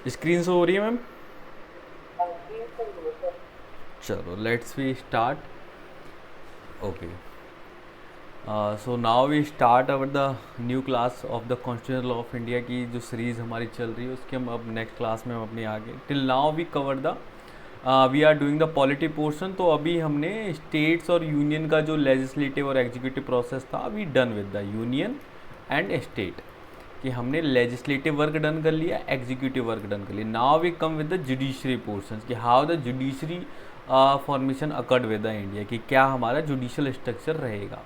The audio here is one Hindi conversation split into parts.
स्क्रीन शो हो रही है मैम? चलो let's we start. Okay. So now we start our the new class of the constitutional law of India की जो सीरीज़ हमारी चल रही है उसके हम अब नेक्स्ट क्लास में हम अपनी आगे till now we cover the we are doing the polity portion. तो अभी हमने स्टेट्स और यूनियन का जो लेजिस्लेटिव और एग्जीक्यूटिव प्रोसेस था we done with the union and state कि हमने लेजिस्लेटिव वर्क डन कर लिया, एग्जीक्यूटिव वर्क डन कर लिया. Now we come with the judiciary portion कि how the judiciary formation accord with the India कि क्या हमारा जुडिशियल स्ट्रक्चर रहेगा.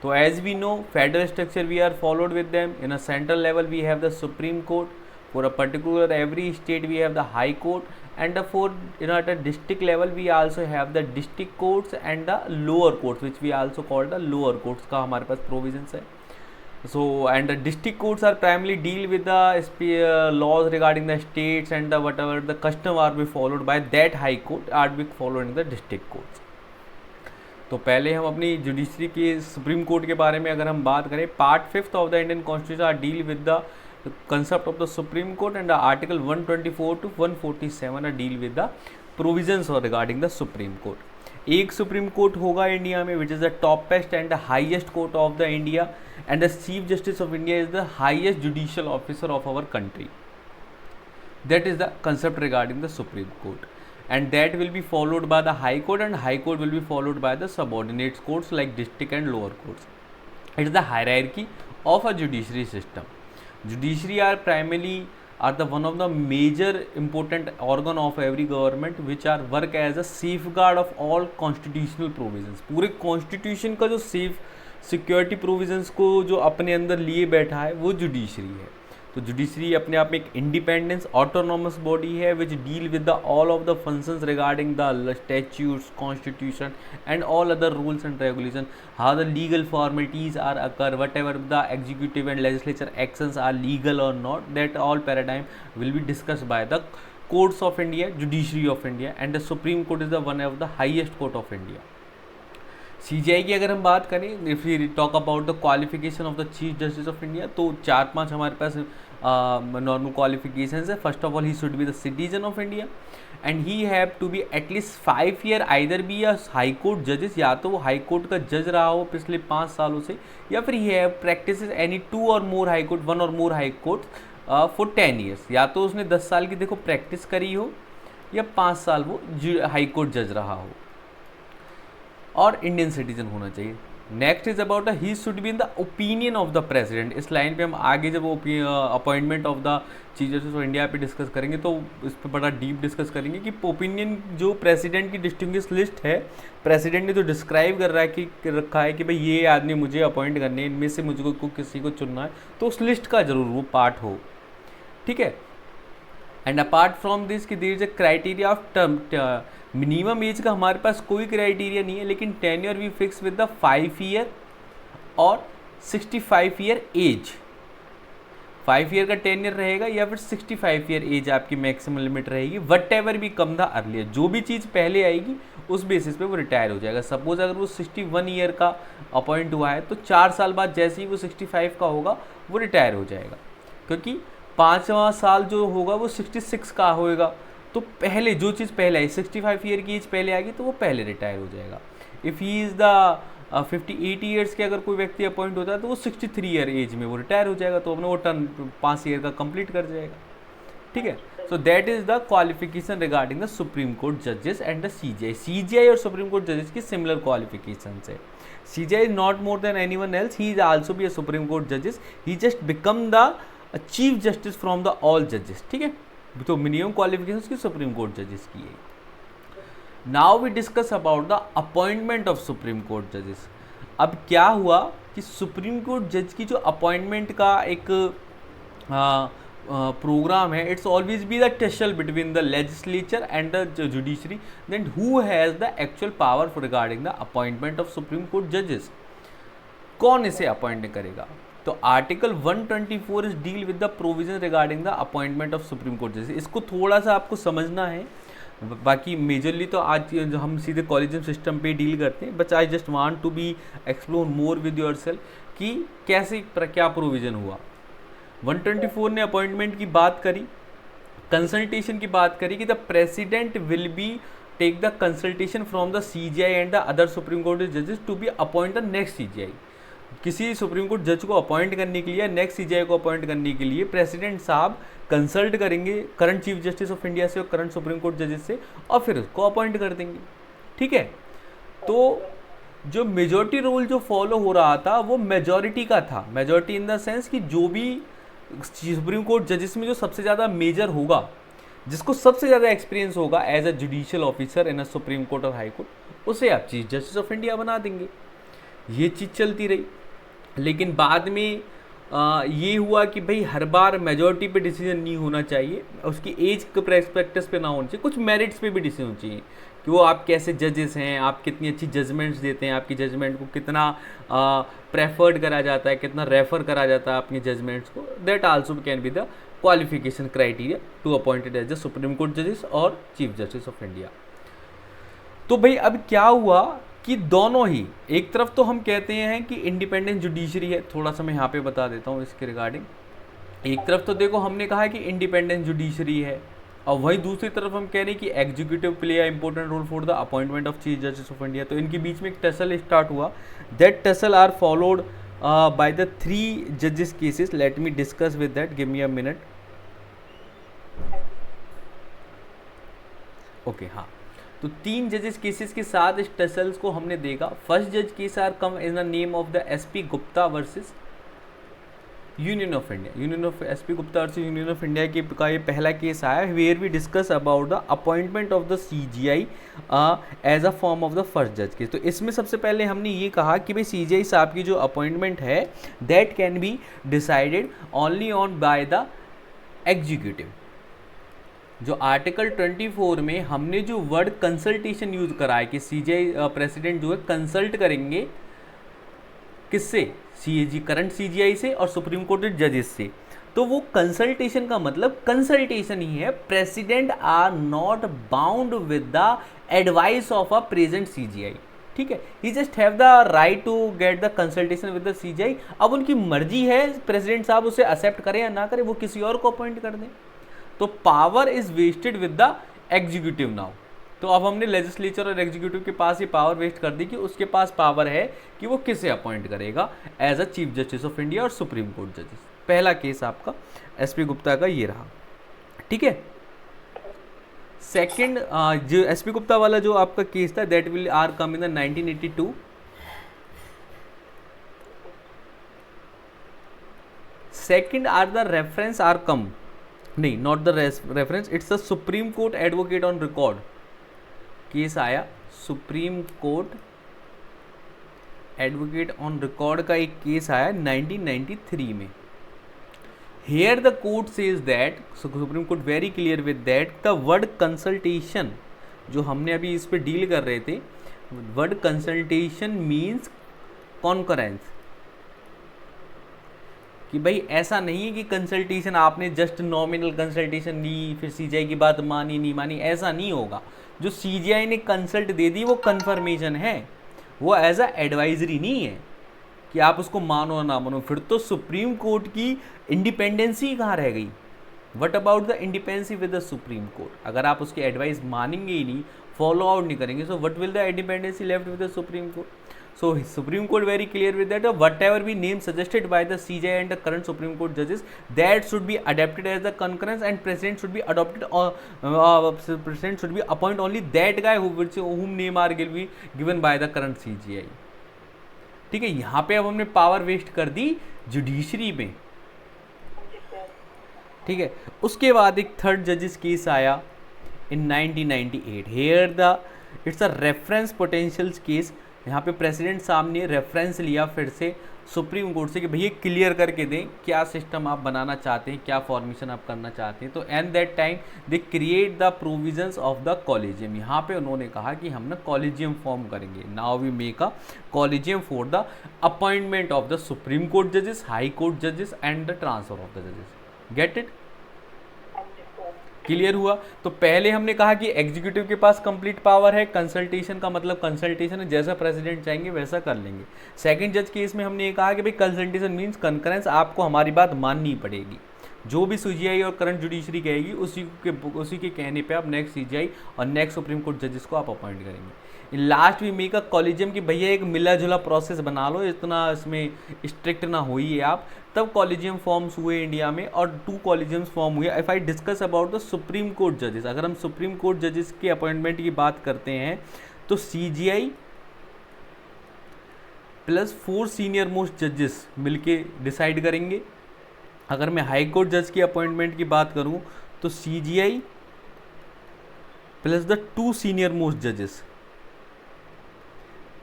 तो as we know federal structure we are followed with them. In a central level we have the supreme Court. For a particular every state we have the high court, and for at a district level we also have the district courts and the lower courts which we also call the lower courts का हमारे पास provisions है. So and the district courts are primarily deal with the laws regarding the states and the whatever the custom are be followed by that high court are be followed in the district courts. तो पहले हम अपनी जुडिशरी के सुप्रीम कोर्ट के बारे में अगर हम बात करें, part 5th of the Indian constitution are deal with the concept of the Supreme Court, and the article 124 to 147 are deal with the provisions or regarding the Supreme Court. एक सुप्रीम कोर्ट होगा इंडिया में which is the toppest and the highest court of the India, and the chief justice of India is the highest judicial officer of our country. That is the concept regarding the supreme court, and that will be followed by the high court, and high court will be followed by the subordinate courts like district and lower courts. It is the hierarchy of a judiciary system. Judiciary are primarily are the one of the major important organ of every government which are work as a safeguard of all constitutional provisions. पूरे constitution का जो सिक्योरिटी प्रोविजंस को जो अपने अंदर लिए बैठा है वो जुडिशरी है. तो जुडिशरी अपने आप में एक इंडिपेंडेंस ऑटोनॉमस बॉडी है which deal with the all of the functions regarding the statutes, constitution and all other rules and regulation, how the legal formalities are occur, what ever the executive and legislature actions are legal और not, that all paradigm will be discussed by the courts of India, judiciary of India, and the supreme Court is the one of the highest court of India. CGI की अगर हम बात करें, if we talk about the qualification of the chief justice of India, तो 4-5 हमारे पास नॉर्मल क्वालिफिकेशंस है. First of all he should be the citizen of India, and he have to be at least 5 year either be a high court जजेस, या तो वो हाई कोर्ट का जज रहा हो पिछले 5 सालों से, या फिर ही हैव प्रैक्टिस एनी 2 और मोर हाई कोर्ट, 1 और मोर हाई कोर्ट फॉर 10 ईयर्स. या तो उसने 10 साल की देखो प्रैक्टिस करी हो, या 5 साल वो हाई कोर्ट जज रहा हो, और इंडियन सिटीजन होना चाहिए. Next is about he should be in the opinion of the president. इस लाइन पे हम आगे जब appointment of the chief justice of India पे डिस्कस करेंगे तो इस पर बड़ा डीप डिस्कस करेंगे कि ओपिनियन जो प्रेसिडेंट की डिस्टिंग्विश लिस्ट है, प्रेसिडेंट ने जो डिस्क्राइब कर रहा है कि रखा है कि भाई ये आदमी मुझे अपॉइंट करने, इनमें से मुझको किसी को चुनना है, तो उस लिस्ट का जरूर वो पार्ट हो. ठीक है. एंड अपार्ट फ्रॉम दिस कि there is a criteria of term. Minimum age का हमारे पास कोई क्राइटेरिया नहीं है, लेकिन tenure we fix with the 5 year और 65 ईयर एज. 5 ईयर का टेन्योर रहेगा या फिर 65 ईयर एज आपकी मैक्सिमम लिमिट रहेगी. वट एवर भी कम था अर्लियर, जो भी चीज़ पहले आएगी उस बेसिस पे वो रिटायर हो जाएगा. सपोज अगर वो 61 ईयर का अपॉइंट हुआ है तो 4 साल बाद जैसे ही वो 65 का होगा वो रिटायर हो जाएगा, क्योंकि 5वां साल जो होगा वो 66 का होएगा. तो पहले जो चीज़ पहले आई, 65 ईयर की एज पहले आएगी तो वो पहले रिटायर हो जाएगा. If he is the 58 years के अगर कोई व्यक्ति अपॉइंट होता है तो वो 63 ईयर एज में वो रिटायर हो जाएगा, तो अपने वो टर्न 5 ईयर का कंप्लीट कर जाएगा. ठीक है. So that is the qualification regarding the supreme court जजेस एंड द सीजीआई. सीजीआई और सुप्रीम कोर्ट जजेस की सिमिलर क्वालिफिकेशन है. CGI is not more than any one else, he is also be a supreme court जजेस, ही just become the chief justice from the all जजेस. ठीक है. तो मिनिमम क्वालिफिकेशन की सुप्रीम कोर्ट जजेस की है. Now we discuss about the appointment of supreme court जजेस. अब क्या हुआ कि सुप्रीम कोर्ट जज की जो अपॉइंटमेंट का एक प्रोग्राम है, it's always be the tussle between the legislature and the judiciary, then who has the actual power for regarding the appointment of supreme court जजेस. कौन इसे अपॉइंट करेगा? तो article 124 is deal with the provision regarding the appointment of supreme court जजेस. इसको थोड़ा सा आपको समझना है. बाकी मेजरली तो आज जो हम सीधे कॉलेजियम सिस्टम पे डील करते हैं, but I just want to be explore more with yourself कि कैसे क्या प्रोविज़न हुआ। 124 ने अपॉइंटमेंट की बात करी, कंसल्टेशन की बात करी कि the president will be take the consultation from the CGI and the other Supreme court जजेस to be appoint the next CGI। किसी सुप्रीम कोर्ट जज को अपॉइंट करने के लिए, नेक्स्ट CGI को अपॉइंट करने के लिए प्रेसिडेंट साहब कंसल्ट करेंगे current chief justice of India से और करंट सुप्रीम कोर्ट जजेस से, और फिर उसको अपॉइंट कर देंगे। ठीक है, तो जो मेजॉरिटी रूल जो फॉलो हो रहा था वो मेजॉरिटी का था। मेजॉरिटी इन द सेंस कि जो भी सुप्रीम कोर्ट जजेस में जो सबसे ज़्यादा मेजर होगा, जिसको सबसे ज़्यादा एक्सपीरियंस होगा as a judicial officer in a supreme court और हाई कोर्ट, उसे आप चीफ जस्टिस ऑफ इंडिया बना देंगे। ये चीज़ चलती रही, लेकिन बाद में ये हुआ कि भाई हर बार मेजॉरिटी पे डिसीजन नहीं होना चाहिए, उसकी एज के प्रैक्टिस पे ना होना चाहिए, कुछ मेरिट्स पे भी डिसीजन होना चाहिए कि वो आप कैसे जजेस हैं, आप कितनी अच्छी जजमेंट्स देते हैं, आपकी जजमेंट को कितना प्रेफर्ड करा जाता है, कितना रेफर करा जाता है अपनी जजमेंट्स को। That also can be the qualification criteria to appointed as the supreme court जजेस और चीफ जस्टिस ऑफ इंडिया। तो भाई अब क्या हुआ कि दोनों ही, एक तरफ तो हम कहते हैं कि इंडिपेंडेंट जुडिशरी है, थोड़ा सा मैं यहाँ पे बता देता हूँ इसके रिगार्डिंग। एक तरफ तो देखो हमने कहा कि इंडिपेंडेंट जुडिशरी है, और वहीं दूसरी तरफ हम कह रहे हैं कि executive play a important role for the appointment of chief justice of India. तो इनके बीच में एक टसल स्टार्ट हुआ। That tussle are followed by the 3 जजेस cases. Let me discuss with that, give me a minute. Okay, हाँ, तो 3 जजेस केसेस के साथ इस टसल्स को हमने देखा। फर्स्ट जज case are come in the name of the SP Gupta versus union of India. Union of SP Gupta versus union of India के का ये पहला केस आया, where we discuss about the appointment of the CGI as a form of the first जज केस। तो इसमें सबसे पहले हमने ये कहा कि भाई CGI साहब की जो अपॉइंटमेंट है that can be decided only on by the executive. जो आर्टिकल 24 में हमने जो वर्ड कंसल्टेशन यूज करा है कि CGI प्रेसिडेंट जो है कंसल्ट करेंगे किससे, करंट CGI से और सुप्रीम कोर्ट जजेस से, तो वो कंसल्टेशन का मतलब कंसल्टेशन ही है। President are not bound with the advice of a present CGI। ठीक है, he just have the right to get the consultation with the CGI। अब उनकी मर्जी है प्रेसिडेंट साहब उसे एक्सेप्ट करें या ना करें, वो किसी और को अपॉइंट कर दें। तो power is wasted with the executive now. तो अब हमने लेजिस्लेचर और एग्जीक्यूटिव के पास ये पावर वेस्ट कर दी कि उसके पास पावर है कि वो किसे अपॉइंट करेगा as a chief justice of India और सुप्रीम कोर्ट जजेस। पहला केस आपका SP गुप्ता का ये रहा। ठीक है, सेकंड जो SP गुप्ता वाला जो आपका केस था that will are come in the 1982। Second are the reference are come, नहीं, not the reference, it's the supreme Court advocate on record case आया। Supreme Court advocate on record का एक केस आया 1993 में। Here the court says that, Supreme Court very clear with that the word consultation, जो हमने अभी इस पे डील कर रहे थे, वर्ड कंसल्टेशन मीन्स कॉन्करेंस। कि भाई ऐसा नहीं है कि कंसल्टेशन आपने जस्ट नॉमिनल कंसल्टेशन ली फिर CGI की बात मानी नहीं मानी, ऐसा नहीं होगा। जो CGI ने कंसल्ट दे दी वो कंफर्मेशन है, वो एज अ एडवाइजरी नहीं है कि आप उसको मानो या ना मानो। फिर तो सुप्रीम कोर्ट की इंडिपेंडेंसी कहाँ रह गई? What about the independency with the supreme court? अगर आप उसकी एडवाइस मानेंगे ही नहीं, फॉलो आउट नहीं करेंगे, so what will the independency left with the supreme court? So Supreme Court very clear with that whatever be name suggested by the CJI and the current Supreme Court judges, that should be adapted as the concurrence, and president should be adopted president should be appoint only that guy whom name are given by the current CJI. ठीक है, यहाँ पे अब हमने पावर वेस्ट कर दी जुडिशरी में। ठीक है, उसके बाद एक थर्ड जजेस केस आया in 1998। Here the it's a reference potential case. यहाँ पे प्रेसिडेंट साहब ने रेफरेंस लिया फिर से सुप्रीम कोर्ट से कि भैया क्लियर करके दें क्या सिस्टम आप बनाना चाहते हैं, क्या फॉर्मेशन आप करना चाहते हैं। तो and that time they create the provisions of the collegium. यहाँ पे उन्होंने कहा कि हम ना कॉलेजियम फॉर्म करेंगे। Now we make a collegium for the appointment of the supreme court जजेस, हाई कोर्ट जजेस and the transfer of the जजेस। Get it? क्लियर हुआ? तो पहले हमने कहा कि एग्जीक्यूटिव के पास कंप्लीट पावर है, कंसल्टेशन का मतलब कंसल्टेशन है, जैसा प्रेसिडेंट चाहेंगे वैसा कर लेंगे। सेकंड जज केस में हमने ये कहा कि भाई कंसल्टेशन मीन्स कंकरेंस, आपको हमारी बात माननी पड़ेगी, जो भी सीजीआई और करंट जुडिशरी कहेगी उसी के कहने पे आप नेक्स्ट सीजीआई और नेक्स्ट सुप्रीम कोर्ट जजेस को आप अपॉइंट करेंगे। Last we make a collegium कि भैया एक मिला जुला प्रोसेस बना लो, इतना इसमें स्ट्रिक्ट ना होइए आप। तब कॉलेजियम फॉर्म्स हुए इंडिया में और 2 कॉलेजियम्स फॉर्म हुए। If I discuss about the supreme court जजेस, अगर हम सुप्रीम कोर्ट जजेस के अपॉइंटमेंट की बात करते हैं तो सीजीआई प्लस 4 सीनियर मोस्ट जजेस मिलके डिसाइड करेंगे। अगर मैं हाई कोर्ट जज की अपॉइंटमेंट की बात करूं तो CGI plus the 2 senior most जजेस,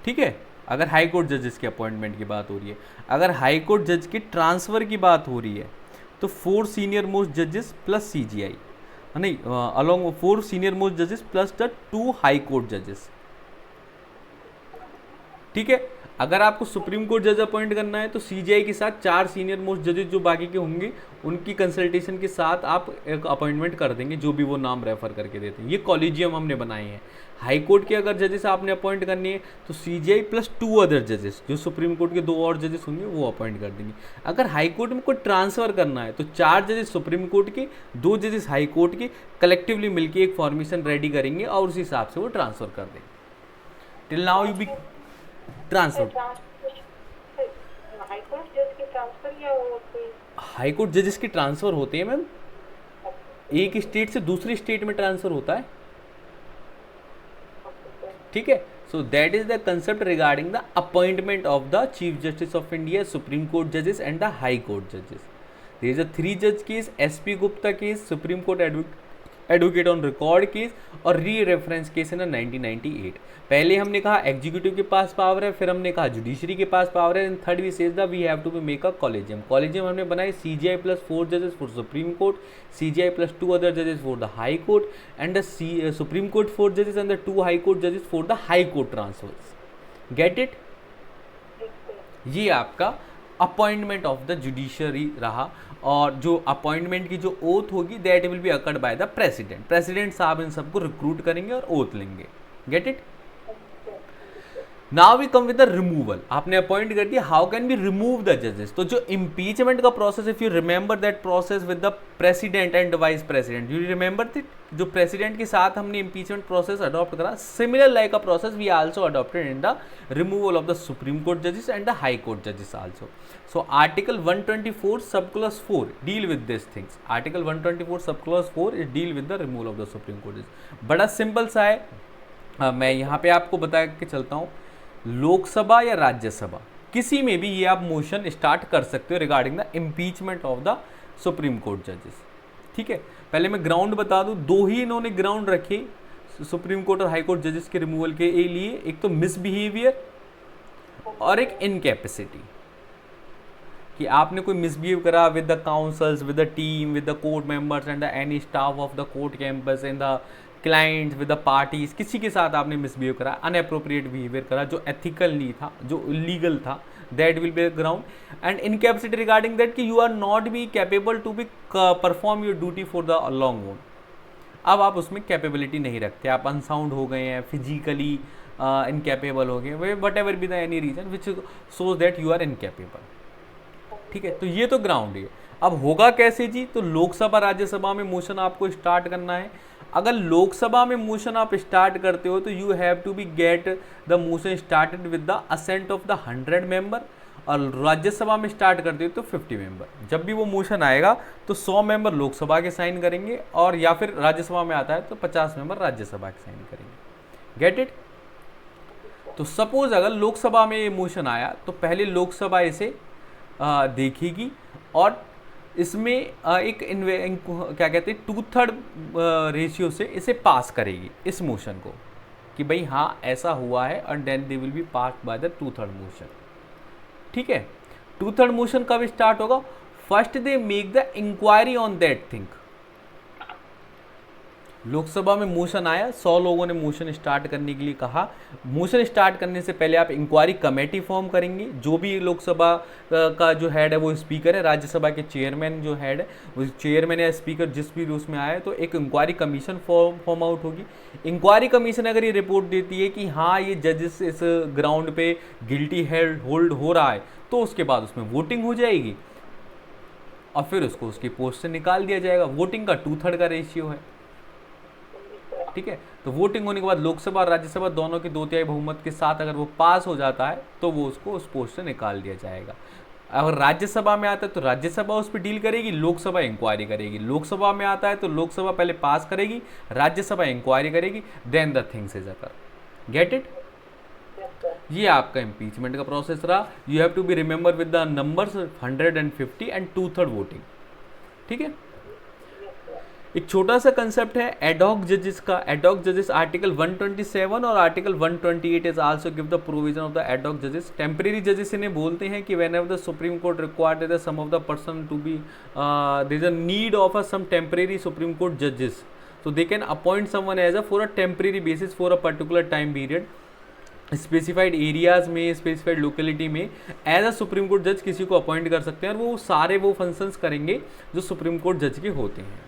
ठीक है, अगर हाई कोर्ट जजेस की अपॉइंटमेंट की बात हो रही है। अगर हाई कोर्ट जज के ट्रांसफ़र की बात हो रही है तो 4 सीनियर मोस्ट जजेस प्लस सीजीआई, नहीं अलॉन्ग 4 सीनियर मोस्ट जजेस प्लस द 2 हाई कोर्ट जजेस, ठीक है। अगर आपको सुप्रीम कोर्ट जज अपॉइंट करना है तो सीजीआई के साथ 4 सीनियर मोस्ट जजेस जो बाकी के होंगे उनकी कंसल्टेशन के साथ आप एक अपॉइंटमेंट कर देंगे, जो भी वो नाम रेफर करके देते हैं। ये कॉलेजियम हमने बनाए हैं। हाई कोर्ट के अगर जजेस आपने अपॉइंट करनी है तो सीजीआई प्लस 2 अदर जजेस, जो सुप्रीम कोर्ट के 2 और जजेस होंगे वो अपॉइंट कर देंगे। अगर हाई कोर्ट में कोई ट्रांसफ़र करना है तो 4 जजेस सुप्रीम कोर्ट के, 2 जजेस हाई कोर्ट के कलेक्टिवली मिलकर एक फॉर्मेशन रेडी करेंगे और उस हिसाब से वो ट्रांसफ़र कर देंगे। Till now you be transfer. High court जजेस के ट्रांसफर होते हैं मैम, एक स्टेट से दूसरे स्टेट में ट्रांसफर होता है, ठीक है। So that is the concept regarding the appointment of the chief justice of India, supreme court जजेस एंड द हाई कोर्ट जजेस। देयर इज अ 3 जज case, SP Gupta case, supreme Court advocate on record case और री रेफरेंस केस इन 1998। पहले हमने कहा एग्जीक्यूटिव के पास पावर है, फिर हमने कहा जुडिशरी के पास पावर है, and third we says the we have to be make a collegium. Collegium हमने बनाए सीजीआई प्लस 4 जजेस for Supreme Court, CGI plus 2 other जजेस for the high court and the supreme Court 4 जजेस एंड द 2 हाई कोर्ट जजेस for the high Court transfers. Get it? ये आपका अपॉइंटमेंट ऑफ द जुडिशरी रहा। और जो अपॉइंटमेंट की जो ओथ होगी that will be accord by the president. President साहब इन सबको रिक्रूट करेंगे और ओथ लेंगे। Get it? Now we come with the removal. आपने अपॉइंट कर दिया, how can be remove the जजेस? तो जो इम्पीचमेंट का process, if you remember that process with the president and vice president, you remember that जो प्रेसिडेंट के साथ हमने इम्पीचमेंट प्रोसेस अडॉप्ट करा, similar like a process we also adopted in the removal of the supreme court जजेस एंड द हाई कोर्ट जजेस also. So article 124 subclause 4 deal with these things. Article 124 subclause 4 is deal with the removal of the Supreme Court. बड़ा सिंपल सा है। मैं यहाँ पे आपको बता के चलता हूँ, लोकसभा या राज्यसभा किसी में भी ये आप मोशन स्टार्ट कर सकते हो regarding the impeachment of the supreme court जजेस, ठीक है। पहले मैं ग्राउंड बता दूँ, 2 ही इन्होंने ग्राउंड रखे सुप्रीम कोर्ट और हाई कोर्ट जजेस के रिमूवल के लिए, एक तो मिसबिहेवियर और एक इनकैपेसिटी, कि आपने कोई मिसबिहेव करा with the councils, with the team, with the court members and the any staff of the court campus and the clients, with the parties, किसी के साथ आपने मिसबिहेव करा, अनअप्रोप्रिएट बिहेवियर करा, जो एथिकल नहीं था, जो इलीगल था, that will be ground. And incapacity regarding that कि you are not be capable to be perform your duty for the long run. अब आप उसमें कैपेबिलिटी नहीं रखते, आप अनसाउंड हो गए हैं, फिजिकली इनकैपेबल हो गए, what ever be the any reason which shows that you are incapable, ठीक है। तो ये तो ग्राउंड है। अब होगा कैसे जी? तो लोकसभा राज्यसभा में मोशन आपको स्टार्ट करना है। अगर लोकसभा में मोशन आप स्टार्ट करते हो तो you have to be get the motion started with the assent of the 100 member, और राज्यसभा में स्टार्ट करते हो तो 50 मेंबर। जब भी वो मोशन आएगा तो 100 मेंबर लोकसभा के साइन करेंगे, और या फिर राज्यसभा में आता है तो 50 मेंबर राज्यसभा के साइन करेंगे। Get it? तो सपोज अगर लोकसभा में ये मोशन आया तो पहले लोकसभा इसे देखेगी और इसमें एक क्या कहते हैं 2/3 रेशियो से इसे पास करेगी इस मोशन को, कि भाई हाँ ऐसा हुआ है, और then they will be pass by the 2/3 motion, ठीक है। 2/3 मोशन कब स्टार्ट होगा? First they make the inquiry on that thing, Lok Sabha में मोशन आया, 100 लोगों ने मोशन स्टार्ट करने के लिए कहा। मोशन स्टार्ट करने से पहले आप इंक्वायरी कमेटी फॉर्म करेंगे। जो भी लोकसभा का जो हेड है वो स्पीकर है, राज्यसभा के चेयरमैन जो हेड है वो चेयरमैन या स्पीकर जिस भी उसमें आए, तो एक इंक्वायरी कमीशन फॉर्म आउट होगी। इंक्वायरी कमीशन अगर ये रिपोर्ट देती है कि हाँ ये जजेस इस ग्राउंड पे गिल्टी होल्ड हो रहा है, तो उसके बाद उसमें वोटिंग हो जाएगी और फिर उसको उसकी पोस्ट से निकाल दिया जाएगा। वोटिंग का 2/3 का रेशियो है, ठीक है। तो वोटिंग होने के बाद लोकसभा और राज्यसभा दोनों की 2/3 बहुमत के साथ अगर वो पास हो जाता है तो वो उसको उस पोस्ट से निकाल दिया जाएगा। अगर राज्यसभा में आता है तो राज्यसभा उस पर डील करेगी, लोकसभा इंक्वायरी करेगी। लोकसभा में आता है तो लोकसभा पहले पास करेगी, राज्यसभा इंक्वायरी करेगी, then the things is occur. Get it? ये आपका इम्पीचमेंट का प्रोसेस रहा। You have to be remember with the numbers 150 and 2/3 voting, ठीक है। एक छोटा सा कंसेप्ट है एडॉक जजेस का। एडॉक जजेस आर्टिकल 127 और article 128 is also give the provision of the ad hoc जजेस। टेम्परेरी जजेस इन्हें बोलते हैं कि when ever the supreme court required some of the person to be there is a need of a some temporary supreme court जजेस, so they can appoint someone as a for a temporary basis for a particular time period specified areas में, स्पेसिफाइड लोकेलिटी में एज अ सुप्रीम कोर्ट जज किसी को अपॉइंट कर सकते हैं और वो सारे वो फंक्शंस करेंगे जो सुप्रीम कोर्ट जज के होते हैं।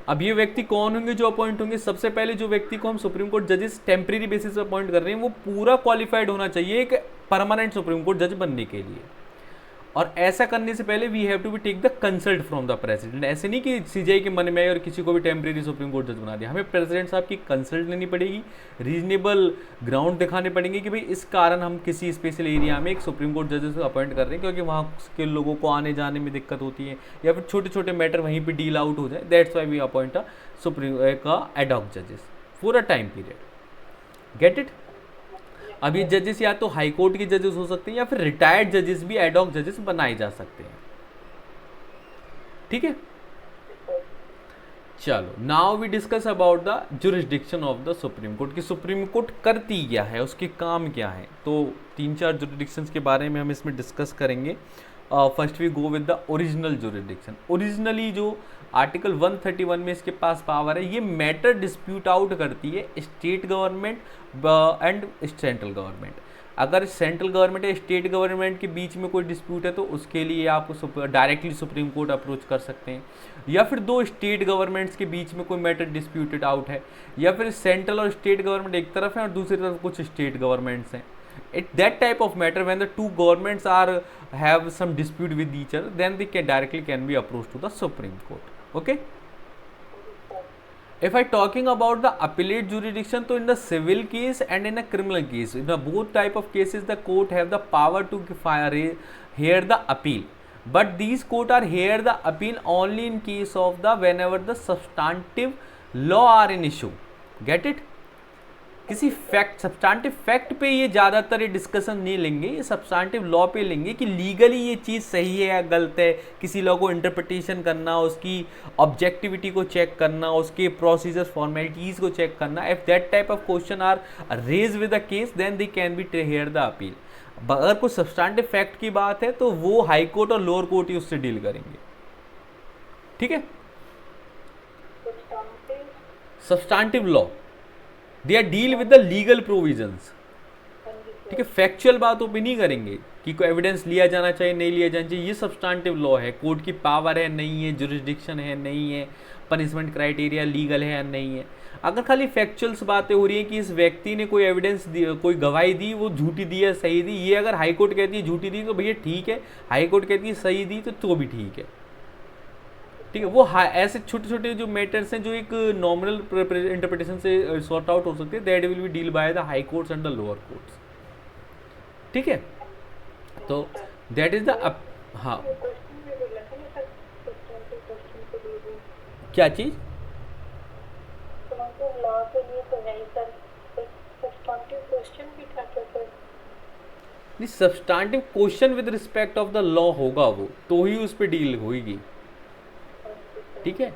अब ये व्यक्ति कौन होंगे जो अपॉइंट होंगे? सबसे पहले जो व्यक्ति को हम सुप्रीम कोर्ट जजेस टेम्परेरी बेसिस पर अपॉइंट कर रहे हैं वो पूरा क्वालिफाइड होना चाहिए एक परमानेंट सुप्रीम कोर्ट जज बनने के लिए। और ऐसा करने से पहले we have to be take the consult from the president. ऐसे नहीं कि सीजीआई के मन में आए और किसी को भी टेम्परेरी सुप्रीम कोर्ट जज बना दिया। हमें प्रेसिडेंट साहब की कंसल्ट लेनी पड़ेगी, रीजनेबल ग्राउंड दिखाने पड़ेंगे कि भाई इस कारण हम किसी स्पेशल एरिया में एक सुप्रीम कोर्ट जजेस को अपॉइंट कर रहे हैं क्योंकि वहाँ के लोगों को आने जाने में दिक्कत होती है या फिर छोटे छोटे मैटर वहीं पर डील आउट हो जाए। That's why we appoint a supreme का एडॉक जजेस for a time period. Get it? अब ये जजेस या तो हाई कोर्ट के जजेस हो सकते हैं या फिर रिटायर्ड जजेस भी एडॉक जजेस बनाए जा सकते हैं, ठीक है। चलो now we discuss about the jurisdiction of the supreme court कि सुप्रीम कोर्ट करती क्या है, उसके काम क्या है। तो 3-4 जुरिस्डिक्शंस के बारे में हम इसमें डिस्कस करेंगे। First we go with the original jurisdiction. Originally जो आर्टिकल 131 में इसके पास पावर है, ये मैटर डिस्प्यूट आउट करती है state government and central government. अगर सेंट्रल गवर्नमेंट या स्टेट गवर्नमेंट के बीच में कोई डिस्प्यूट है तो उसके लिए आप डायरेक्टली सुप्रीम कोर्ट अप्रोच कर सकते हैं, या फिर दो स्टेट गवर्नमेंट्स के बीच में कोई मैटर डिस्प्यूटेड आउट है, या फिर सेंट्रल और स्टेट गवर्नमेंट एक तरफ है और दूसरी तरफ कुछ स्टेट गवर्नमेंट्स हैं। That type of matter when the two governments have some dispute with each other, then they can be approached to the Supreme Court. Okay. If I talking about the appellate jurisdiction, so in the civil case and in a criminal case, in the both type of cases, the court have the power to hear the appeal. But these court are hear the appeal only in case of the whenever the substantive law are in issue. Get it? किसी फैक्ट सब्सटेंटिव फैक्ट पे ये ज़्यादातर ये डिस्कशन नहीं लेंगे, ये सब्सटेंटिव लॉ पे लेंगे कि लीगली ये चीज़ सही है या गलत है। किसी लॉ को इंटरप्रिटेशन करना, उसकी ऑब्जेक्टिविटी को चेक करना, उसके प्रोसीजर फॉर्मेलिटीज़ को चेक करना। If that type of question are raise with a case then they can be hear the appeal. अगर कुछ सब्सटेंटिव फैक्ट की बात है तो वो हाई कोर्ट और लोअर कोर्ट ही उससे डील करेंगे, ठीक है। Substantive law they are deal with the legal provisions, ठीक है। फैक्चुअल बातों पे नहीं करेंगे कि कोई एविडेंस लिया जाना चाहिए नहीं लिया जाना चाहिए। ये सब्सटेंटिव लॉ है, कोर्ट की पावर है नहीं है, जुरिस्डिक्शन है नहीं है, पनिशमेंट क्राइटेरिया लीगल है या नहीं है। अगर खाली फैक्चुअल्स बातें हो रही हैं कि इस व्यक्ति ने कोई एविडेंस दी, कोई गवाही दी, वो झूठी दी या सही दी, ये अगर हाई कोर्ट कहती है झूठी दी तो भैया ठीक है, हाई कोर्ट कहती है सही दी तो भी ठीक है, ठीक है। वो ऐसे छोटे छोटे जो मैटर्स हैं जो एक नॉर्मल इंटरप्रिटेशन से सॉर्ट आउट हो सकते हैं, that will B deal by the high courts and the lower courts, ठीक है। तो दैट इज द हाँ क्या चीज नहीं, substantive question with respect of the law होगा वो तो ही उस पर डील होगी, ठीक है।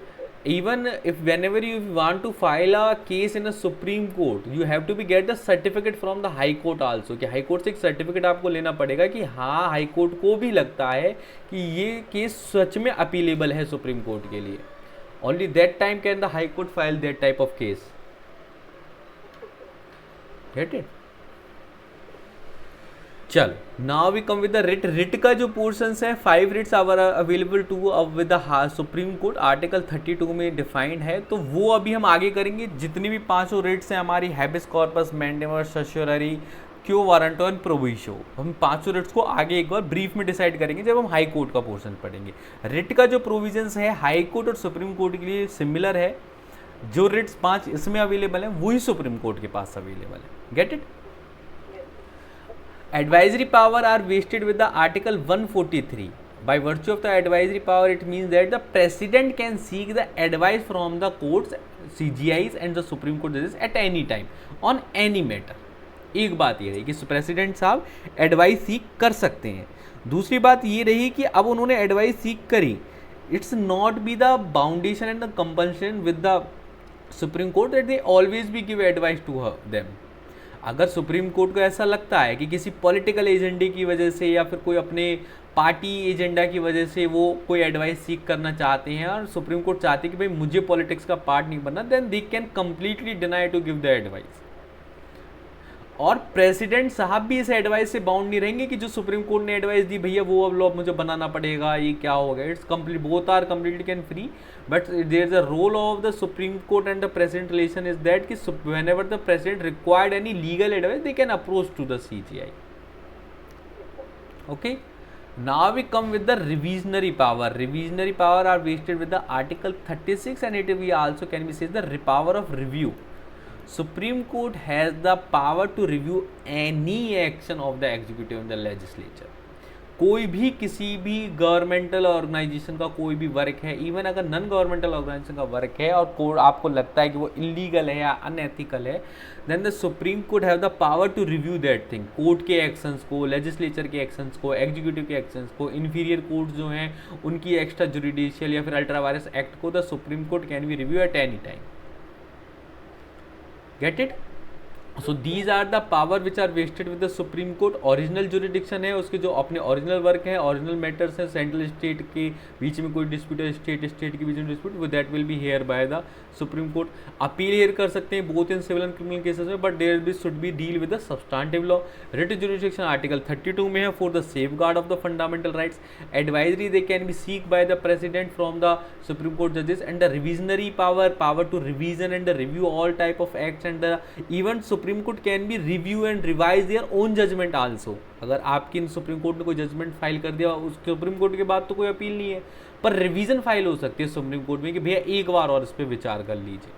even if whenever you want to file a case in a supreme court you have to be get the certificate from the high court also कि हाई कोर्ट से एक सर्टिफिकेट आपको लेना पड़ेगा कि हाँ हाई कोर्ट को भी लगता है कि ये केस सच में अपीलेबल है सुप्रीम कोर्ट के लिए। Only that time can the High Court file that type of case. Get it? चल, now we come with the writ. Writ का जो पोर्शंस है 5 writs our available to with the supreme court, article 32 में डिफाइंड है. तो वो अभी हम आगे करेंगे. जितनी भी 5 रिट्स हैं हमारी, हैबिस कॉर्पस, मैंडेमस, सर्शियोररी, क्यो वारंटो एंड प्रोविशो, हम 5 रिट्स को आगे एक बार ब्रीफ में डिसाइड करेंगे जब हम हाई कोर्ट का पोर्शन पढ़ेंगे. रिट का जो प्रोविजंस है हाई कोर्ट और सुप्रीम कोर्ट के लिए सिमिलर है. जो रिट्स 5 इसमें अवेलेबल है वही सुप्रीम कोर्ट के पास अवेलेबल है. Get it? Advisory power are vested with the Article 143. By virtue of the advisory power, it means that the President can seek the advice from the courts, CGIs and the Supreme Court judges at any time on any matter. एक बात ये रही कि प्रेसिडेंट साहब एडवाइस सीख कर सकते हैं. दूसरी बात ये रही कि अब उन्होंने एडवाइस सीख करी, it's not be the boundation and the compulsion with the supreme court that they always be give advice to them. अगर सुप्रीम कोर्ट को ऐसा लगता है कि किसी पॉलिटिकल एजेंडे की वजह से या फिर कोई अपने पार्टी एजेंडा की वजह से वो कोई एडवाइस सीख करना चाहते हैं और सुप्रीम कोर्ट चाहती है कि भाई मुझे पॉलिटिक्स का पार्ट नहीं बनना, then they can completely deny to give the advice. और प्रेसिडेंट साहब भी इस एडवाइस से बाउंड नहीं रहेंगे कि जो सुप्रीम कोर्ट ने एडवाइस दी भैया वो अब लॉ मुझे बनाना पड़ेगा, ये क्या हो गया. It's complete, both are completely can free, but there is a role of the supreme court and the president relation is that कि whenever the president required any legal advice they can approach to the CGI. Okay, now we come with the revisionary power. Revisionary power are vested with the Article 36 and it we also can be said the power of review. Supreme Court has the power to review any action of the executive and the legislature. कोई भी किसी भी गवर्नमेंटल ऑर्गेनाइजेशन का कोई भी वर्क है, इवन अगर नॉन गवर्नमेंटल ऑर्गेनाइजेशन का वर्क है और आपको लगता है कि वो इलीगल है या अनएथिकल है, then the supreme court have the power to review that thing. Court के एक्शंस को, लेजिस्लेचर के एक्शंस को, एग्जीक्यूटिव के एक्शंस को, इन्फीरियर कोर्ट जो हैं उनकी एक्स्ट्रा जुडिशियल या फिर अल्ट्रा वायरस एक्ट को the supreme court can be review at any time. Get it? So these are the power which are vested with the supreme court. Original jurisdiction है उसके, जो अपने ओरिजिनल वर्क है, ओरिजिनल मैटर्स है, सेंट्रल स्टेट के बीच में कोई डिस्प्यूट है, स्टेट के बीच में dispute, with that will be hear by the supreme Court. Appeal hear कर सकते हैं both in civil and criminal cases में, but there be should be deal with the substantive law. Writ jurisdiction article 32 में है for the safeguard of the fundamental rights. Advisory they can be seek by the president from the supreme court जजेस. And the revisionary power to revision and review all type of acts. And the even supreme court can be review and revise their own judgement also. अगर आपकी सुप्रीम कोर्ट ने कोई जजमेंट फाइल कर दिया, उस सुप्रीम कोर्ट के बाद तो कोई अपील नहीं है, पर रिवीजन फाइल हो सकती है सुप्रीम कोर्ट में कि भैया एक बार और इस पर विचार कर लीजिए.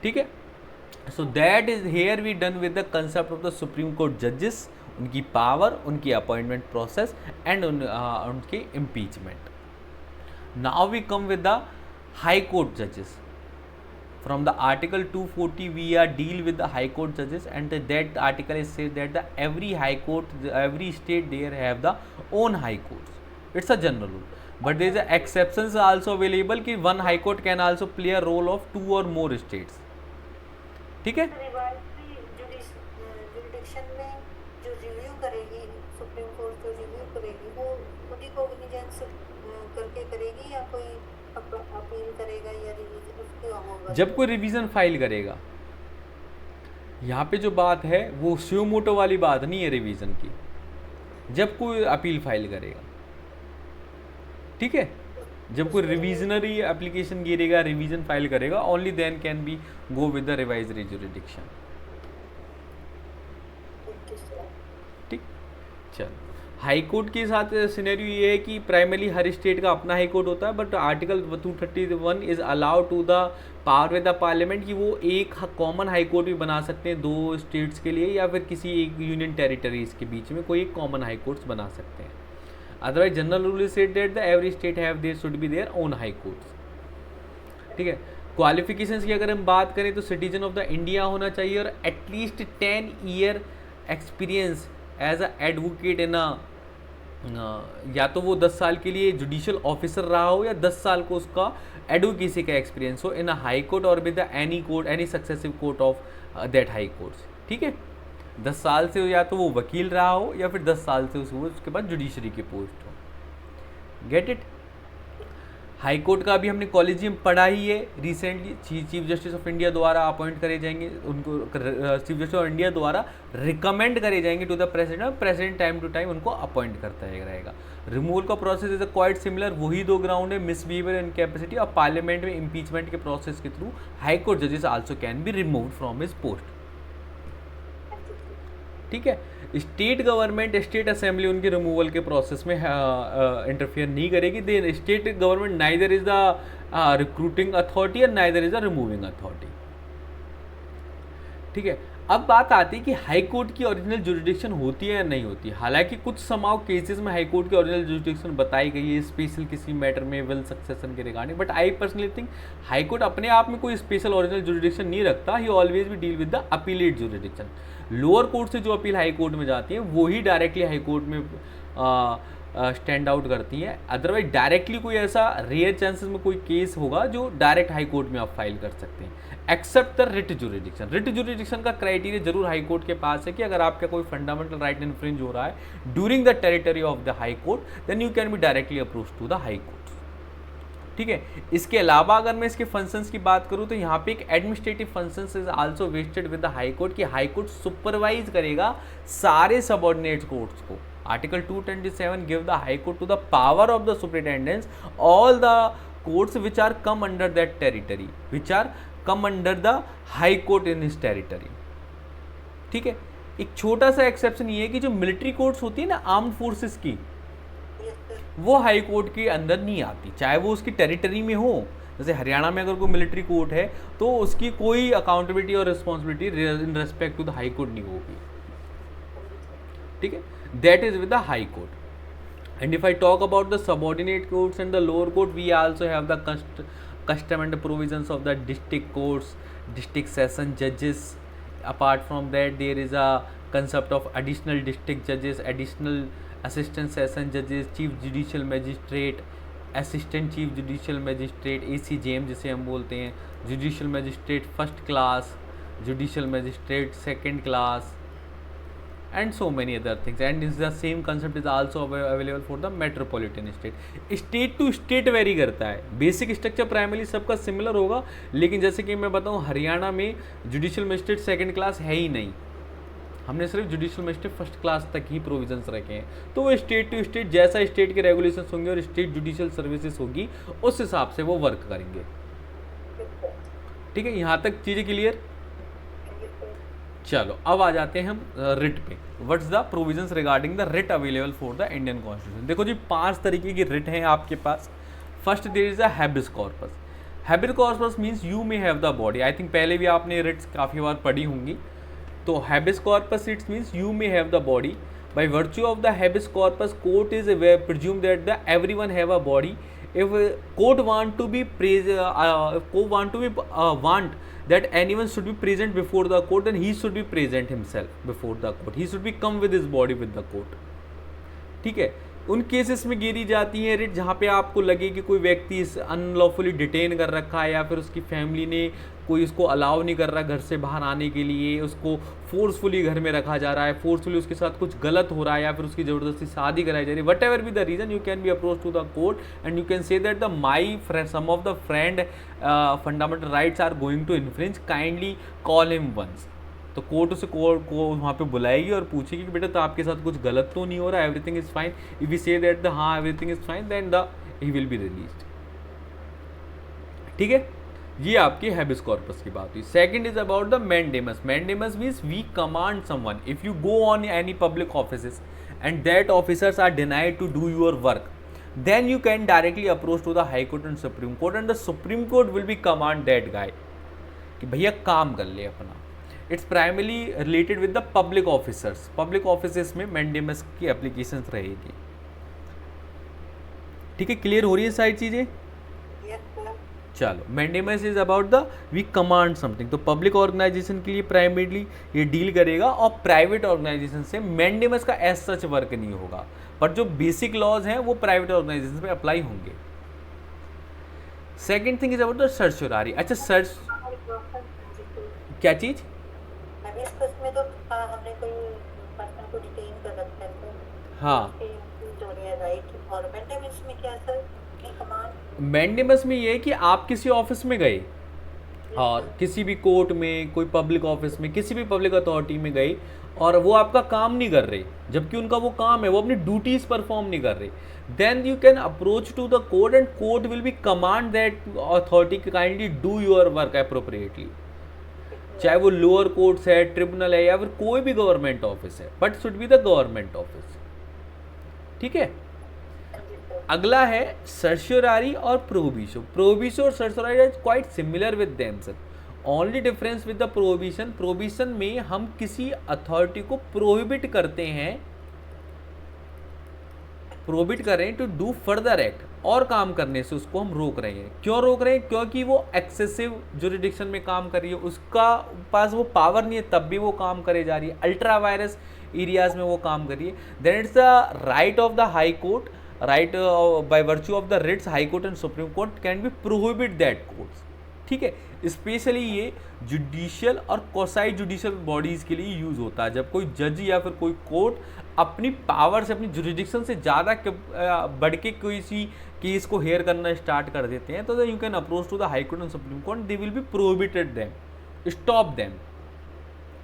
ठीक है? So that is here we done with the concept of the supreme court जजेस, उनकी पावर, उनकी अपॉइंटमेंट प्रोसेस एंड उनके impeachment. Now we come with the high court जजेस. From the Article 240 we are deal with the High Court judges, and that article is said that the every High Court, every state there have the own High Courts. It's a general rule, but there is a exceptions also available कि one High Court can also play a role of 2 or more states. ठीक है? जुरिडिक्शन में जो रिव्यू करेगी सुप्रीम कोर्ट, जो रिव्यू करेगी वो खुद ही कोग्निजेंस करके करेगी या कोई अपील करेगा या रिवीजन उसके होगा? जब कोई रिवीजन फाइल करेगा, यहाँ पे जो बात है वो स्यू मोटो वाली बात नहीं है रिवीजन की. जब कोई अपील फाइल करेगा, ठीक है, जब कोई रिविजनरी एप्लीकेशन गिरेगा, रिवीजन फाइल करेगा, only then can be go with the revisory jurisdiction. ठीक, चल. हाई कोर्ट के साथ सिनेरियो ये है कि प्राइमरी हर स्टेट का अपना हाई कोर्ट होता है, but article 231 is allowed to the power with the parliament कि वो एक कॉमन हाई कोर्ट भी बना सकते हैं 2 स्टेट्स के लिए या फिर किसी एक यूनियन टेरिटरीज के बीच में कोई एक कॉमन हाई कोर्ट्स बना सकते हैं. Otherwise general rule is said that the every state have their should be their own high courts. ठीक है? क्वालिफिकेशंस की अगर हम बात करें तो सिटीजन ऑफ द इंडिया होना चाहिए और at least 10 year experience as a advocate in a, या तो वो 10 साल के लिए जुडिशियल ऑफिसर रहा हो या 10 साल को उसका एडवोकेसी का एक्सपीरियंस हो इन अ हाई कोर्ट और with any court, any successive court of that high courts. ठीक है? 10 साल से या तो वो वकील रहा हो या फिर 10 साल से उसके बाद जुडिशरी की पोस्ट हो. Get it? हाई कोर्ट का भी हमने कॉलेजियम पढ़ा ही है recently, chief justice of India द्वारा अपॉइंट करे जाएंगे, उनको चीफ जस्टिस ऑफ इंडिया द्वारा रिकमेंड करे जाएंगे to the president, president time to time उनको अपॉइंट करता है रहेगा। रिमूवल का प्रोसेस इज क्वाइट सिमिलर, वही दो ग्राउंड है, मिसबिहेवियर एंड कैपेसिटी, और पार्लियामेंट में इम्पीचमेंट के प्रोसेस के थ्रू हाई कोर्ट जजेस also can be removed from his post. ठीक है, स्टेट गवर्नमेंट, स्टेट असेंबली उनके रिमूवल के प्रोसेस में इंटरफेयर नहीं करेगी। Then state government neither is the recruiting authority and neither is the removing authority. ठीक है, अब बात आती है कि हाई कोर्ट की ओरिजिनल जुरिडिक्शन होती है या नहीं होती है। हालांकि कुछ समाव केसेस में हाई कोर्ट की ओरिजिनल जुरिडिक्शन बताई गई है, स्पेशल किसी मैटर में, विल सक्सेशन के regarding, but I personally think high court अपने आप में कोई स्पेशल ओरिजिनल जुरिडिक्शन नहीं रखता, ही ऑलवेज भी deal with the appellate jurisdiction. Lower court से जो अपील हाई कोर्ट में जाती है वो ही डायरेक्टली हाई कोर्ट में स्टैंड आउट करती हैं। अदरवाइज डायरेक्टली कोई ऐसा रेयर चांसेस में कोई केस होगा जो डायरेक्ट हाई कोर्ट में आप फाइल कर सकते हैं, except the writ jurisdiction. Writ jurisdiction का क्राइटेरिया जरूर हाई कोर्ट के पास है कि अगर आपका कोई फंडामेंटल राइट इन्फ्रिंज हो रहा है during the territory of the high court, then you can be directly approach to the high court. ठीक है, इसके अलावा अगर मैं इसके फंक्शंस की बात करूं तो यहाँ पे एक administrative functions is also vested with the high court, कि हाई कोर्ट सुपरवाइज करेगा सारे सबऑर्डिनेट कोर्ट्स को। Article 227 give the high court to the power of the superintendence all the courts which are come under that territory, which are come under the high court in his territory. ठीक है, एक छोटा सा एक्सेप्शन ये है कि जो मिलिट्री कोर्ट्स होती है ना आर्म्ड फोर्सेस की, वो हाई कोर्ट के अंदर नहीं आती, चाहे वो उसकी टेरिटरी में हो। जैसे हरियाणा में अगर कोई मिलिट्री कोर्ट है तो उसकी कोई अकाउंटेबिलिटी और responsibility in respect to the high court नहीं होगी। ठीक है, that is with the high court. And if I talk about the subordinate courts and the lower court, we also have the custom and the provisions of the district courts, district session judges. Apart from that, there is a concept of additional district judges, additional assistant session judges, chief judicial magistrate, assistant chief judicial magistrate, ACJM जिसे हम बोलते हैं, judicial magistrate first class, judicial magistrate second class, and so many other things. And this the same concept is also available for the metropolitan state. State to state vary करता है, बेसिक स्ट्रक्चर प्राइमरी सबका सिमिलर होगा, लेकिन जैसे कि मैं बताऊं हरियाणा में जुडिशियल मजिस्ट्रेट सेकंड क्लास है ही नहीं, हमने सिर्फ जुडिशियल मजिस्ट्रेट फर्स्ट क्लास तक ही प्रोविजंस रखे हैं। तो वो स्टेट टू स्टेट जैसा स्टेट के रेगुलेशंस होंगे और स्टेट जुडिशियल सर्विसेज होगी उस हिसाब से वो वर्क करेंगे। ठीक है, यहाँ तक चीज़ें क्लियर। चलो अब आ जाते हैं हम रिट पे। What's the provisions regarding the writ available for the Indian constitution. देखो जी 5 तरीके की रिट हैं आपके पास। First there is a habeas corpus. Habeas corpus means you may have the body. I think पहले भी आपने रिट्स काफ़ी बार पढ़ी होंगी। तो habeas corpus it's means you may have the body. By virtue of the habeas corpus court is presume that the everyone have a body. if court want to be want that anyone should be present before the court, then he should be present himself before the court, he should be come with his body with the court. ठीक है, उन केसेस में गिरी जाती है रिट जहाँ पे आपको लगे कि कोई व्यक्ति इस अनलॉफुली डिटेन कर रखा है या फिर उसकी फैमिली ने कोई उसको अलाउ नहीं कर रहा घर से बाहर आने के लिए, उसको फोर्सफुली घर में रखा जा रहा है, फोर्सफुली उसके साथ कुछ गलत हो रहा है या फिर उसकी ज़बरदस्ती शादी कराई जा रही है, what ever be the reason, you can be approach to the court and you can say that the my some of the friend fundamental rights are going to infringe, kindly call him once. तो कोर्ट उसे कोर्ट को वहाँ पे बुलाएगी और पूछेगी कि बेटा तो आपके साथ कुछ गलत तो नहीं हो रहा, everything is fine. If we say that the हाँ everything is fine, then the he will be released. ठीक है, ये आपकी हैबिस कॉर्पस की बात हुई। Second is about the mandamus. Mandamus means we command someone if you go on any public offices and that officers are denied to do your work, then you can directly approach to the high court and supreme court and the supreme court will be command that guy कि भैया काम कर ले अपना। It's primarily related with the public officers. Public officers में मैंडेमस की एप्लीकेशन रहेगी। ठीक है, क्लियर हो रही है सारी चीज़ें। चलो, mandamus is about the we command something. तो पब्लिक ऑर्गेनाइजेशन के लिए प्राइमरली ये डील करेगा और प्राइवेट ऑर्गेनाइजेशन से मैंडेमस का एज सच वर्क नहीं होगा, पर जो बेसिक लॉज हैं वो प्राइवेट ऑर्गेनाइजेशन पे अप्लाई होंगे। Second thing is about the certiorari. अच्छा, सर्च क्या चीज? में तो हमने कोई पर्सन को डिटेन कर रखा है, हाँ, जो है राइट, और मैंडेमस में क्या सर? की कमांड। मैंडेमस में ये है कि आप किसी ऑफिस में गए यस और सर। किसी भी कोर्ट में, कोई पब्लिक ऑफिस में, किसी भी पब्लिक अथॉरिटी में गए और वो आपका काम नहीं कर रहे, जबकि उनका वो काम है, वो अपनी ड्यूटीज परफॉर्म नहीं कर रहे, then you can approach to the court and court will be command that authority kindly do your work appropriately. चाहे वो लोअर कोर्ट्स है, ट्रिब्यूनल है, या फिर कोई भी गवर्नमेंट ऑफिस है, but should be the government office. ठीक है। हाँ जी सर। अगला है सर्शियोरारी और प्रोहिबिशो। प्रोहिबिशो और certiorari is quite similar with themself. Only difference with the prohibition, prohibition में हम किसी अथॉरिटी को प्रोहिबिट करते हैं, प्रोहिबिट कर रहे हैं टू डू फर्दर एक्ट, और काम करने से उसको हम रोक रहे हैं। क्यों रोक रहे हैं? क्योंकि वो एक्सेसिव जुरिडिक्शन में काम कर रही है, उसका पास वो पावर नहीं है, तब भी वो काम करे जा रही है, अल्ट्रा वायरस एरियाज में वो काम कर रही है। Then it's the right of the high court, right by virtue of the writs, high court and supreme court can be prohibit that courts. ठीक है। स्पेशली ये जुडिशियल और क्वासी जुडिशियल बॉडीज़ के लिए यूज़ होता है। जब कोई जज या फिर कोई कोर्ट अपनी पावर से, अपनी जुरिडिक्शन से ज़्यादा बढ़ के कोई सी केस को हेयर करना स्टार्ट कर देते हैं, तो you can approach to the high court and supreme court, they will be prohibited them, stop them.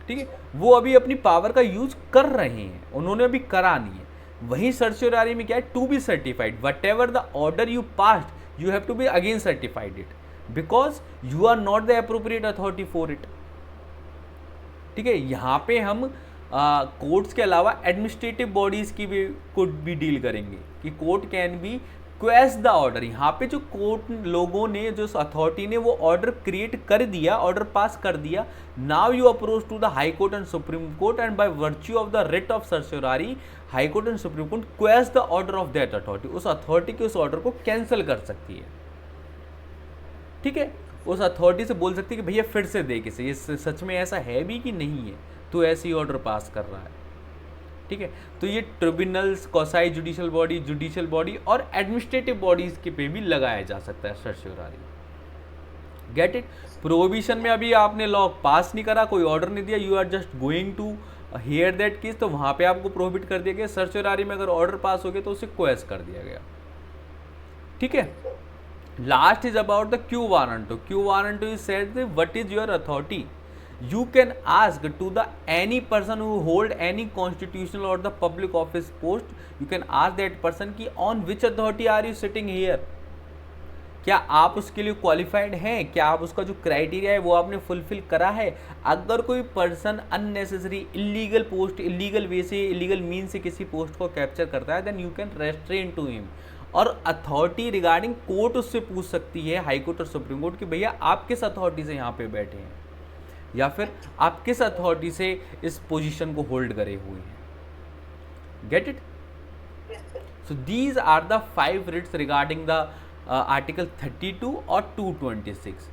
ठीक है। वो अभी अपनी पावर का यूज कर रहे हैं, उन्होंने अभी करा नहीं है। वहीं सर्शियोरारी में क्या है? To be certified, what ever the order you passed you have to be again certified it, because you are not the appropriate authority for it. ठीक है। यहाँ पे हम कोर्ट्स के अलावा एडमिनिस्ट्रेटिव बॉडीज की भी कुड भी डील करेंगे कि court can B क्वेश the order. यहाँ पे जो कोर्ट लोगों ने, जो अथॉरिटी ने वो ऑर्डर क्रिएट कर दिया, ऑर्डर पास कर दिया, now you approach to the high court and supreme court and by virtue of the writ of certiorari, high court and supreme court quash the order of that authority, उस अथॉरिटी के उस ऑर्डर को कैंसिल कर सकती है। ठीक है। उस अथॉरिटी से बोल सकती है कि भैया फिर से देख इसे, ये सच में ऐसा है भी कि नहीं है, तो ऐसी ऑर्डर पास कर रहा है। ठीक है। तो ये ट्रिब्यूनल्स, क्वासी जुडिशियल बॉडी और एडमिनिस्ट्रेटिव बॉडीज के पे भी लगाया जा सकता है सर्शियोरारी। Get it. प्रोहिबिशन में अभी आपने लॉ पास नहीं करा, कोई ऑर्डर नहीं दिया, you are just going to hear that case, तो वहां पे आपको प्रोहिबिट कर दिया गया। सर्शियोरारी में अगर ऑर्डर पास हो गया तो उसे क्वेश कर दिया गया। ठीक है। Last is about the quo warranto. Quo warranto is said what is your authority. You can ask to the any person who hold any constitutional or the public office post, you can ask that person कि on which authority are you sitting here, क्या आप उसके लिए क्वालिफाइड हैं, क्या आप उसका जो क्राइटेरिया है वो आपने फुलफिल करा है। अगर कोई person unnecessary illegal post, illegal way से, इलीगल मीन से किसी पोस्ट को कैप्चर करता है, then you can restrain to him. और अथॉरिटी रिगार्डिंग कोर्ट उससे पूछ सकती है, हाई कोर्ट और सुप्रीम कोर्ट, कि भैया आप किस अथॉरिटी से यहाँ पे बैठे हैं, या फिर आप किस अथॉरिटी से इस पोजीशन को होल्ड करे हुए हैं। Get it. So these are the 5 writs regarding the article 32 और 226।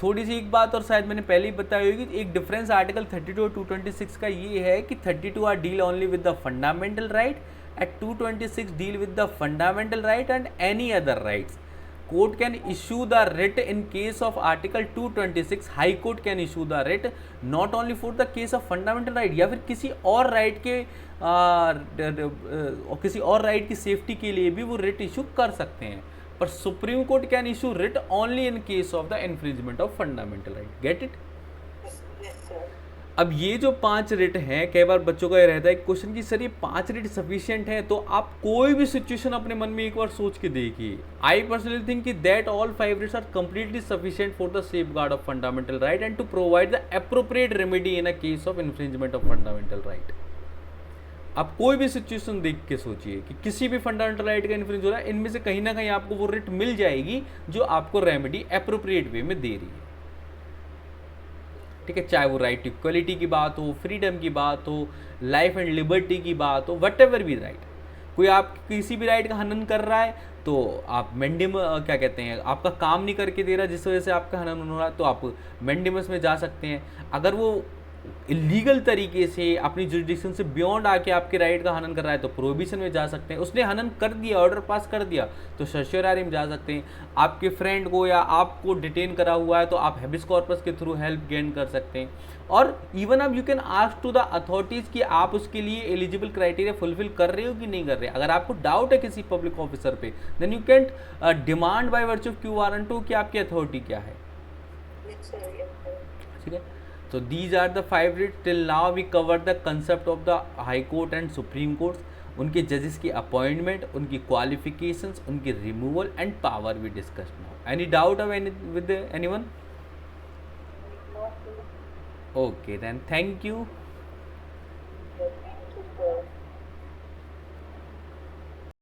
थोड़ी सी एक बात और शायद मैंने पहले ही बताई होगी, एक डिफरेंस आर्टिकल 32 और 226 का ये है कि 32 are deal only with the fundamental right and 226 deal with the fundamental right and any other rights. Court can issue the writ in case of Article 226. High Court can issue the writ not only for the case of fundamental right, या फिर किसी और राइट के किसी और राइट की सेफ्टी के लिए भी वो रिट इशू कर सकते हैं, पर supreme court can issue writ only in case of the infringement of fundamental right. Gate it. अब ये जो 5 रिट हैं, कई बार बच्चों का ये रहता है क्वेश्चन कि सर ये 5 रिट सफिशिएंट है, तो आप कोई भी सिचुएशन अपने मन में एक बार सोच के देखिए। आई पर्सनली थिंक कि that all 5 writs are completely sufficient for the safeguard of fundamental right and to provide the appropriate remedy in a case of infringement of fundamental right. आप कोई भी सिचुएशन देख के सोचिए कि किसी भी फंडामेंटल राइट का इन्फ्रिंज हो रहा है, इनमें से कहीं ना कहीं आपको वो रिट मिल जाएगी जो आपको रेमेडी अप्रोप्रिएट वे में दे रही है। ठीक है। चाहे वो राइट टू इक्वलिटी की बात हो, फ्रीडम की बात हो, लाइफ एंड लिबर्टी की बात हो, वट एवर भी राइट। कोई आप किसी भी राइट का हनन कर रहा है तो आप क्या कहते हैं, आपका काम नहीं करके दे रहा जिस वजह से आपका हनन हो रहा है, तो आप मेंडेमस में जा सकते हैं। अगर वो इलीगल तरीके से अपनी जुरिडिक्शन से बियॉन्ड आके आपके राइट का हनन कर रहा है तो प्रोहिबिशन में जा सकते हैं। उसने हनन कर दिया, ऑर्डर पास कर दिया तो सर्शियरारी में जा सकते हैं। आपके फ्रेंड को या आपको डिटेन करा हुआ है तो आप हेबिस कॉर्पस के थ्रू हेल्प गेन कर सकते हैं। और इवन अब you can ask to the authorities कि आप उसके लिए एलिजिबल क्राइटेरिया फुलफिल कर रहे हो कि नहीं कर रहे। अगर आपको डाउट है किसी पब्लिक ऑफिसर पे, then you can demand by virtue of quo warrant कि आपकी अथॉरिटी क्या है। ठीक है, so these are the 5 writs. Till now we covered the concept of the high court and supreme courts, उनके जजेस की अपॉइंटमेंट, उनकी क्वालिफिकेशंस, उनकी removal and power we discuss now. Any doubt of any with anyone? Okay then, thank you.